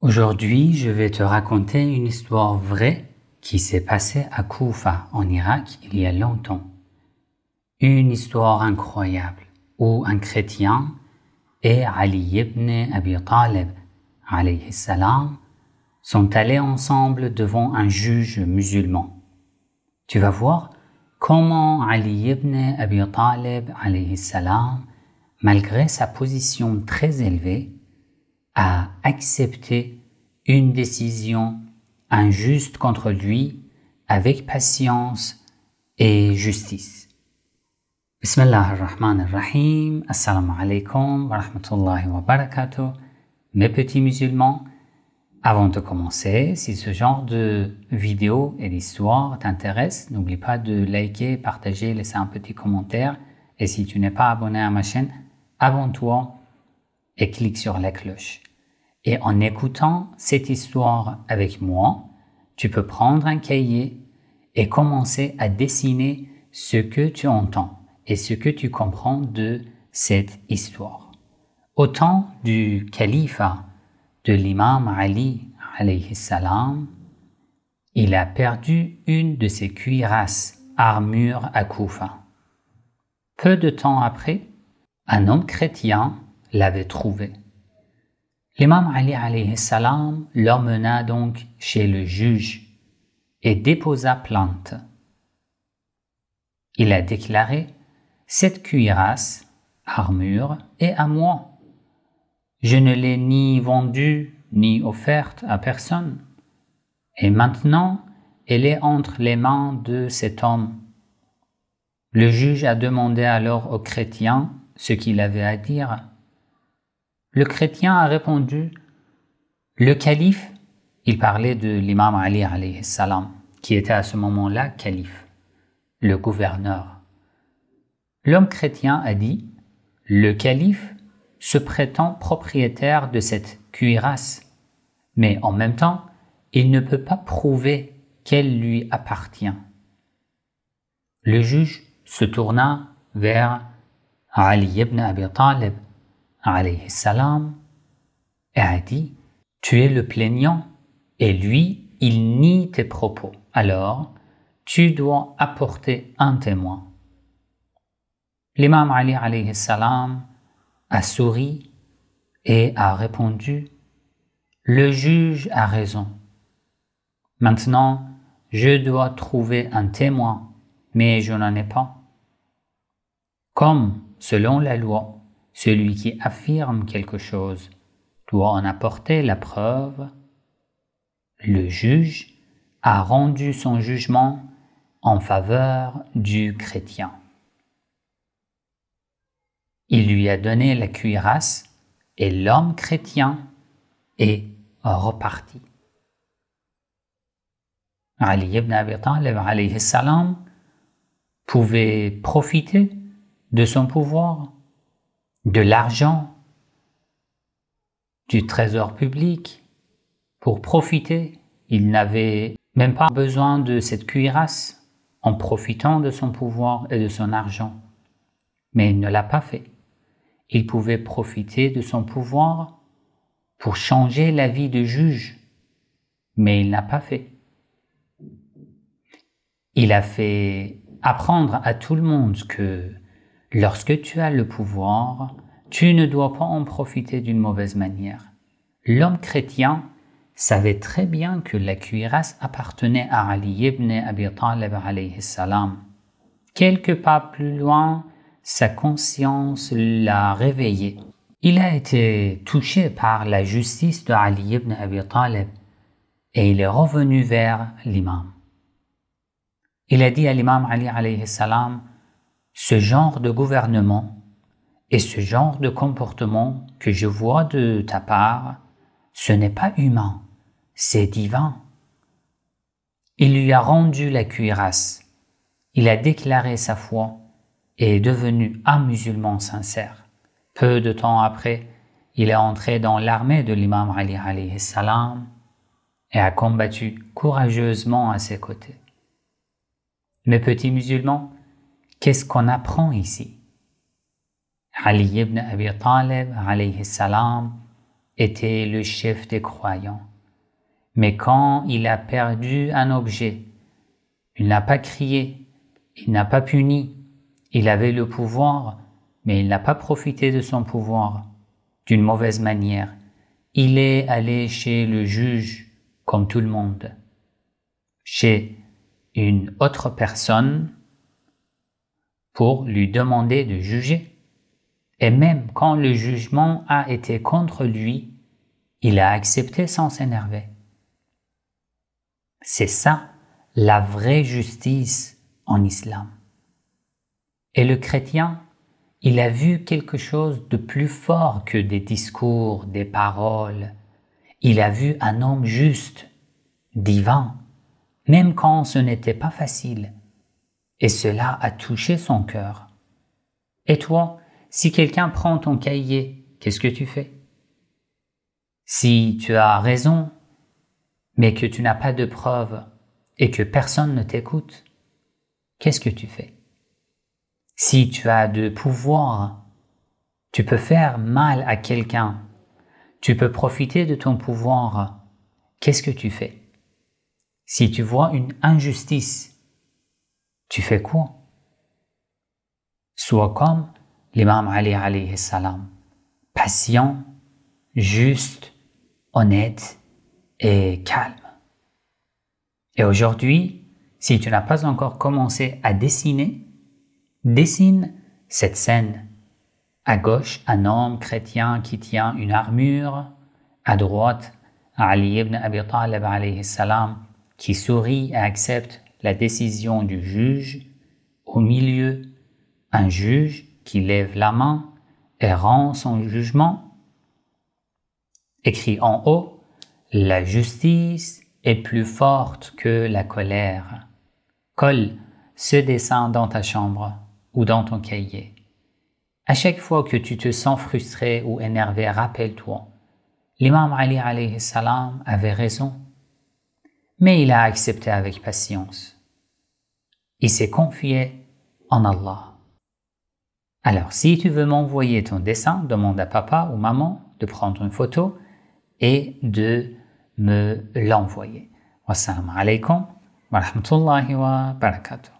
Aujourd'hui, je vais te raconter une histoire vraie qui s'est passée à Koufa, en Irak, il y a longtemps. Une histoire incroyable où un chrétien et Ali ibn Abi Talib, alayhi salam, sont allés ensemble devant un juge musulman. Tu vas voir comment Ali ibn Abi Talib, alayhi salam, malgré sa position très élevée, a accepté une décision injuste contre lui avec patience et justice. Bismillah ar-Rahman ar-Rahim. Assalamu alaikum wa rahmatullahi wa barakatuh. Mes petits musulmans, avant de commencer, si ce genre de vidéo et d'histoire t'intéresse, n'oublie pas de liker, partager, laisser un petit commentaire. Et si tu n'es pas abonné à ma chaîne, abonne-toi et clique sur la cloche. Et en écoutant cette histoire avec moi, tu peux prendre un cahier et commencer à dessiner ce que tu entends et ce que tu comprends de cette histoire. Au temps du califat de l'imam Ali, alayhi salam, il a perdu une de ses cuirasses armure à Koufa. Peu de temps après, un homme chrétien l'avait trouvée. L'imam Ali alayhi salam l'emmena donc chez le juge et déposa plainte. Il a déclaré « Cette cuirasse, armure, est à moi. Je ne l'ai ni vendue ni offerte à personne. Et maintenant, elle est entre les mains de cet homme. » Le juge a demandé alors au chrétien ce qu'il avait à dire. Le chrétien a répondu, le calife, il parlait de l'imam Ali alayhi salam, qui était à ce moment-là calife, le gouverneur. L'homme chrétien a dit, le calife se prétend propriétaire de cette cuirasse, mais en même temps, il ne peut pas prouver qu'elle lui appartient. Le juge se tourna vers Ali ibn Abi Talib, alayhi salam, et a dit « Tu es le plaignant et lui, il nie tes propos. Alors, tu dois apporter un témoin. » L'imam Ali alayhi salam a souri et a répondu « Le juge a raison. Maintenant, je dois trouver un témoin, mais je n'en ai pas. Comme, selon la loi, celui qui affirme quelque chose doit en apporter la preuve. Le juge a rendu son jugement en faveur du chrétien. Il lui a donné la cuirasse et l'homme chrétien est reparti. Ali ibn Abi Talib alayhi salam pouvait profiter de son pouvoir, de l'argent, du trésor public, pour profiter. Il n'avait même pas besoin de cette cuirasse en profitant de son pouvoir et de son argent. Mais il ne l'a pas fait. Il pouvait profiter de son pouvoir pour changer la vie de juge, mais il n'a pas fait. Il a fait apprendre à tout le monde que lorsque tu as le pouvoir, tu ne dois pas en profiter d'une mauvaise manière. L'homme chrétien savait très bien que la cuirasse appartenait à Ali ibn Abi Talib alayhi salam. Quelques pas plus loin, sa conscience l'a réveillé. Il a été touché par la justice de Ali ibn Abi Talib et il est revenu vers l'imam. Il a dit à l'imam Ali alayhi salam, ce genre de gouvernement et ce genre de comportement que je vois de ta part, ce n'est pas humain, c'est divin. Il lui a rendu la cuirasse, il a déclaré sa foi et est devenu un musulman sincère. Peu de temps après, il est entré dans l'armée de l'imam Ali alayhi salam et a combattu courageusement à ses côtés. Mes petits musulmans, qu'est-ce qu'on apprend ici? Ali ibn Abi Talib alayhi salam était le chef des croyants. Mais quand il a perdu un objet, il n'a pas crié, il n'a pas puni, il avait le pouvoir, mais il n'a pas profité de son pouvoir d'une mauvaise manière. Il est allé chez le juge comme tout le monde, chez une autre personne pour lui demander de juger. Et même quand le jugement a été contre lui, il a accepté sans s'énerver. C'est ça la vraie justice en islam. Et le chrétien, il a vu quelque chose de plus fort que des discours, des paroles. Il a vu un homme juste, divin, même quand ce n'était pas facile. Et cela a touché son cœur. Et toi, si quelqu'un prend ton cahier, qu'est-ce que tu fais? Si tu as raison, mais que tu n'as pas de preuves et que personne ne t'écoute, qu'est-ce que tu fais? Si tu as de pouvoir, tu peux faire mal à quelqu'un, tu peux profiter de ton pouvoir, qu'est-ce que tu fais? Si tu vois une injustice, tu fais quoi? Sois comme l'imam Ali alayhi salam, patient, juste, honnête et calme. Et aujourd'hui, si tu n'as pas encore commencé à dessine cette scène. À gauche, un homme chrétien qui tient une armure. À droite, Ali ibn Abi Talib alayhi salam qui sourit et accepte la décision du juge. Au milieu, un juge qui lève la main et rend son jugement. Écrit en haut, la justice est plus forte que la colère. Colle ce dessin dans ta chambre ou dans ton cahier. À chaque fois que tu te sens frustré ou énervé, rappelle-toi, l'imam Ali alayhi salam avait raison, mais il a accepté avec patience. Il s'est confié en Allah. Alors, si tu veux m'envoyer ton dessin, demande à papa ou maman de prendre une photo et de me l'envoyer. Wassalamu alaikum wa rahmatullahi wa barakatuh.